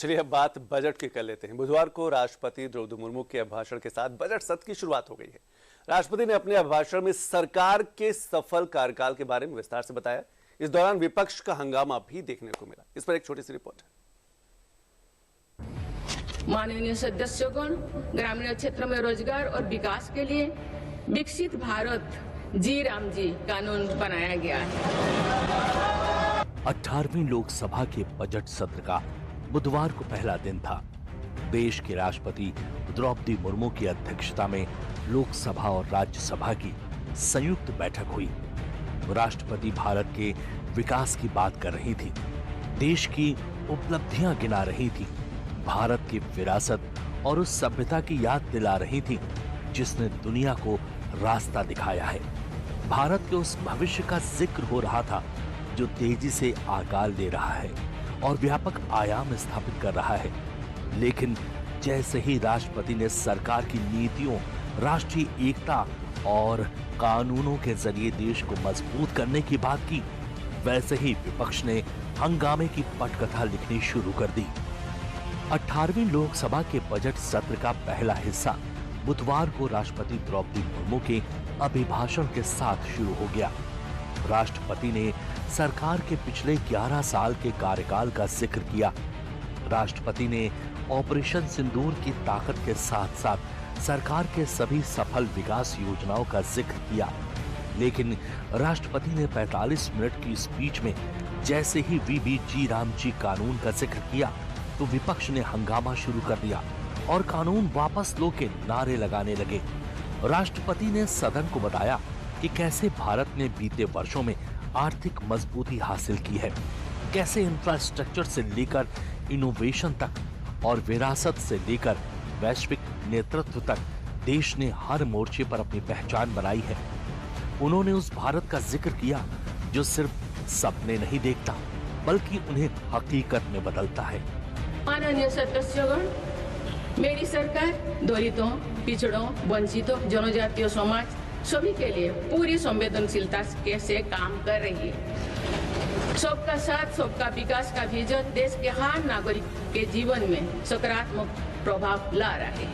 चलिए अब बात बजट की कर लेते हैं। बुधवार को राष्ट्रपति द्रौपदी मुर्मू के अभिभाषण के साथ बजट सत्र की शुरुआत हो गई है। राष्ट्रपति ने अपने अभिभाषण में सरकार के सफल कार्यकाल के बारे में विस्तार से बताया। इस दौरान विपक्ष का हंगामा भी देखने को मिला। इस पर एक छोटी सी रिपोर्ट है। माननीय सदस्यगण, ग्रामीण क्षेत्र में रोजगार और विकास के लिए विकसित भारत जी राम जी कानून बनाया गया है। 18वीं लोकसभा के बजट सत्र का बुधवार को पहला दिन था। देश के राष्ट्रपति द्रौपदी मुर्मू की अध्यक्षता में लोकसभा और राज्यसभा की संयुक्त बैठक हुई। राष्ट्रपति भारत के विकास की बात कर रही थी, देश की उपलब्धियां गिना रही थी, भारत की विरासत और उस सभ्यता की याद दिला रही थी जिसने दुनिया को रास्ता दिखाया है। भारत के उस भविष्य का जिक्र हो रहा था जो तेजी से आकार ले रहा है और व्यापक आयाम स्थापित कर रहा है। लेकिन जैसे ही राष्ट्रपति ने सरकार की नीतियों, राष्ट्रीय एकता और कानूनों के जरिए देश को मजबूत करने की बात की, वैसे ही विपक्ष ने हंगामे की पटकथा लिखनी शुरू कर दी। 18वीं लोकसभा के बजट सत्र का पहला हिस्सा बुधवार को राष्ट्रपति द्रौपदी मुर्मू के अभिभाषण के साथ शुरू हो गया। राष्ट्रपति ने सरकार के पिछले 11 साल के कार्यकाल का जिक्र किया। राष्ट्रपति ने ऑपरेशन सिंदूर की ताकत के साथ साथ सरकार के सभी सफल विकास योजनाओं का जिक्र किया। लेकिन राष्ट्रपति ने 45 मिनट की स्पीच में जैसे ही वीबी राम जी कानून का जिक्र किया तो विपक्ष ने हंगामा शुरू कर दिया और कानून वापस लो के नारे लगाने लगे। राष्ट्रपति ने सदन को बताया कि कैसे भारत ने बीते वर्षों में आर्थिक मजबूती हासिल की है, कैसे इंफ्रास्ट्रक्चर से लेकर इनोवेशन तक और विरासत से लेकर वैश्विक नेतृत्व तक देश ने हर मोर्चे पर अपनी पहचान बनाई है। उन्होंने उस भारत का जिक्र किया जो सिर्फ सपने नहीं देखता बल्कि उन्हें हकीकत में बदलता है। माननीय सदस्यगण, मेरी सरकार दलितों, पिछड़ों, वंचितों, जनजातीय समाज सभी के लिए पूरी संवेदनशीलता से काम कर रही है। सबका साथ, सबका विकास का विजन देश के हर नागरिक के जीवन में सकारात्मक प्रभाव ला रहा है।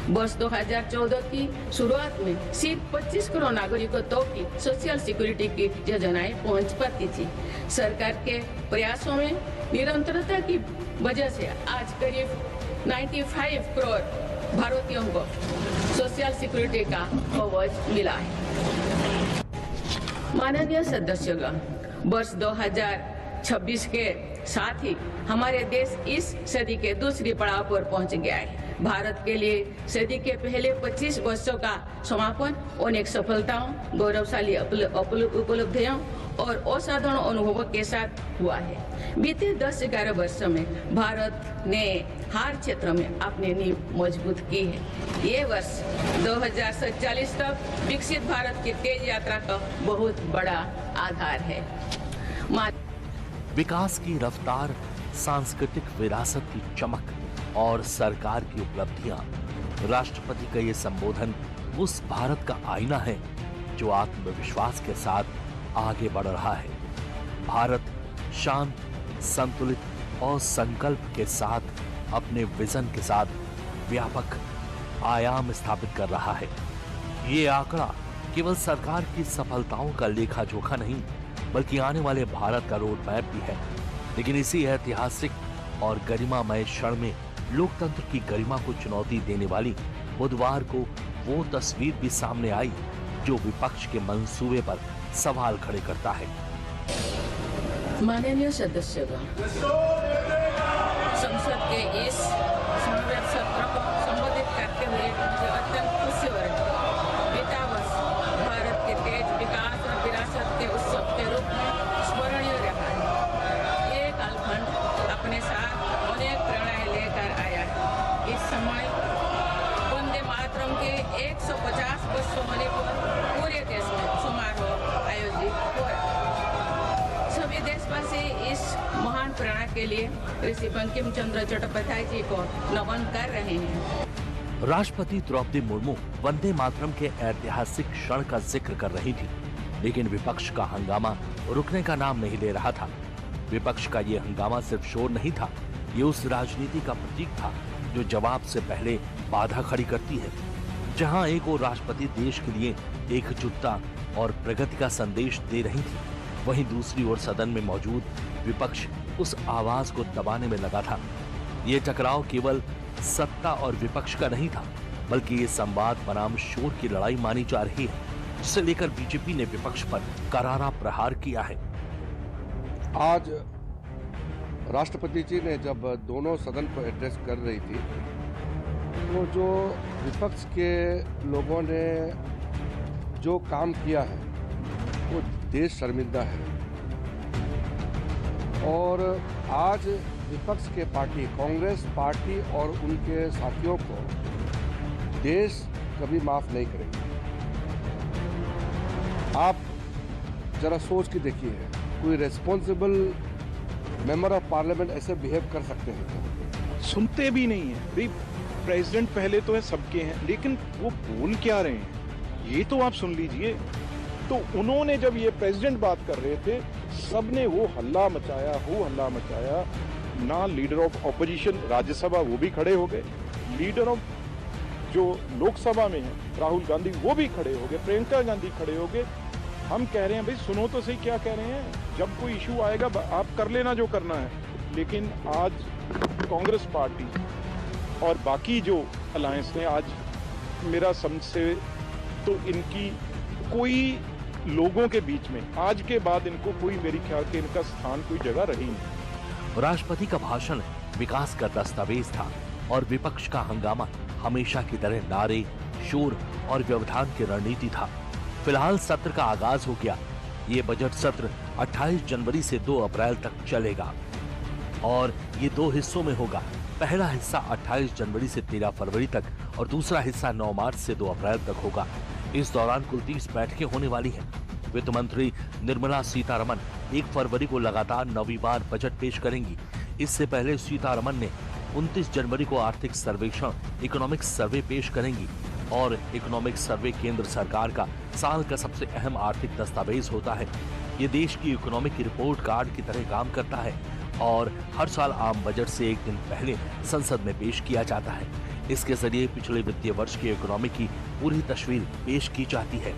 वर्ष 2014 की शुरुआत में सिर्फ 25 करोड़ नागरिकों तक की सोशल सिक्योरिटी की योजनाएं पहुंच पाती थी। सरकार के प्रयासों में निरंतरता की वजह से आज करीब 95 करोड़ भारतीयों को सोशल सिक्योरिटी का कवच मिला है। माननीय सदस्यगण, वर्ष 2026 के साथ ही हमारे देश इस सदी के दूसरी पड़ाव पर पहुंच गया है। भारत के लिए सदी के पहले 25 वर्षों का समापन अनेक सफलताओं, गौरवशाली उपलब्धियों और असाधारण अनुभवों के साथ हुआ है। बीते 10-11 वर्षों में भारत ने हर क्षेत्र में अपनी नींव मजबूत की है। ये वर्ष 2047 तक विकसित भारत की तेज यात्रा का बहुत बड़ा आधार है। विकास की रफ्तार, सांस्कृतिक विरासत की चमक और सरकार की उपलब्धियां, राष्ट्रपति का ये संबोधन उस भारत का आईना है जो आत्मविश्वास के साथ आगे बढ़ रहा है। भारत शांत, संतुलित और संकल्प के साथ अपने विजन के साथ व्यापक आयाम स्थापित कर रहा है। ये आंकड़ा केवल सरकार की सफलताओं का लेखा जोखा नहीं बल्कि आने वाले भारत का रोड मैप भी है। लेकिन इसी ऐतिहासिक और गरिमामय क्षण में लोकतंत्र की गरिमा को चुनौती देने वाली बुधवार को वो तस्वीर भी सामने आई जो विपक्ष के मंसूबे पर सवाल खड़े करता है। माननीय सदस्यगण, संसद के इस संवेद सत्र को संबोधित करते हुए मुझे अत्यंत खुशी हो रही है। बीता वर्ष भारत के तेज विकास और विरासत के उत्सव के रूप में स्मरणीय रहा है। ये कालखंड अपने साथ अनेक प्रेरणाएं लेकर आया है। इस समय वंदे मातरम के 150 वर्ष होने पर पूरे देश में समारोह आयोजित हो रहा है। सभी देशवासी इस महान प्रेरणा के लिए ऋषि बंकिम चंद्र चट्टोपाध्याय जी को नमन कर रहे हैं। राष्ट्रपति द्रौपदी मुर्मू वंदे मातरम के ऐतिहासिक क्षण का जिक्र कर रही थी, लेकिन विपक्ष का हंगामा रुकने का नाम नहीं ले रहा था। विपक्ष का ये हंगामा सिर्फ शोर नहीं था, ये उस राजनीति का प्रतीक था जो जवाब से पहले बाधा खड़ी करती है। जहां एक और राष्ट्रपति देश के लिए एकजुटता और प्रगति का संदेश दे रही थी, वहीं दूसरी ओर सदन में मौजूद विपक्ष उस आवाज को दबाने में लगा था। ये टकराव केवल सत्ता और विपक्ष का नहीं था, बल्कि ये संवाद बनाम शोर की लड़ाई मानी जा रही है, जिसे लेकर बीजेपी ने विपक्ष पर करारा प्रहार किया है। आज राष्ट्रपति जी ने जब दोनों सदन को एड्रेस कर रही थी, तो जो विपक्ष के लोगों ने जो काम किया है वो देश शर्मिंदा है। और आज विपक्ष के पार्टी कांग्रेस पार्टी और उनके साथियों को देश कभी माफ नहीं करेगा। आप जरा सोच के देखिए, कोई रेस्पॉन्सिबल मेंबर ऑफ पार्लियामेंट ऐसे बिहेव कर सकते हैं क्या? सुनते भी नहीं है भाई। प्रेसिडेंट पहले तो है सबके हैं, लेकिन वो बोल क्या रहे हैं ये तो आप सुन लीजिए। तो उन्होंने जब ये प्रेसिडेंट बात कर रहे थे, सबने वो हल्ला मचाया। ना लीडर ऑफ ऑपोजिशन राज्यसभा वो भी खड़े हो गए, लीडर ऑफ जो लोकसभा में है राहुल गांधी वो भी खड़े हो गए, प्रियंका गांधी खड़े हो गए। हम कह रहे हैं भाई सुनो तो सही क्या कह रहे हैं, जब कोई इशू आएगा आप कर लेना जो करना है। लेकिन आज कांग्रेस पार्टी और बाकी जो अलायंस ने, आज मेरा समझ से तो इनकी कोई लोगों के बीच में आज के बाद इनको कोई, मेरी ख्याल के इनका स्थान कोई जगह रही नहीं। राष्ट्रपति का भाषण विकास का दस्तावेज था और विपक्ष का हंगामा हमेशा की तरह नारे, शोर और व्यवधान की रणनीति था। फिलहाल सत्र का आगाज हो गया। ये बजट सत्र 28 जनवरी से 2 अप्रैल तक चलेगा और ये 2 हिस्सों में होगा। पहला हिस्सा 28 जनवरी से 13 फरवरी तक और दूसरा हिस्सा 9 मार्च से 2 अप्रैल तक होगा। इस दौरान कुल 30 बैठकें होने वाली हैं। वित्त मंत्री निर्मला सीतारमण 1 फरवरी को लगातार 9वीं बार बजट पेश करेंगी। इससे पहले सीतारमण ने 29 जनवरी को आर्थिक सर्वेक्षण इकोनॉमिक सर्वे पेश करेंगी और इकोनॉमिक सर्वे केंद्र सरकार का साल का सबसे अहम आर्थिक दस्तावेज होता है। ये देश की इकोनॉमिक रिपोर्ट कार्ड की तरह काम करता है और हर साल आम बजट से 1 दिन पहले संसद में पेश किया जाता है। इसके जरिए पिछले वित्तीय वर्ष की इकोनॉमी की पूरी तस्वीर पेश की जाती है।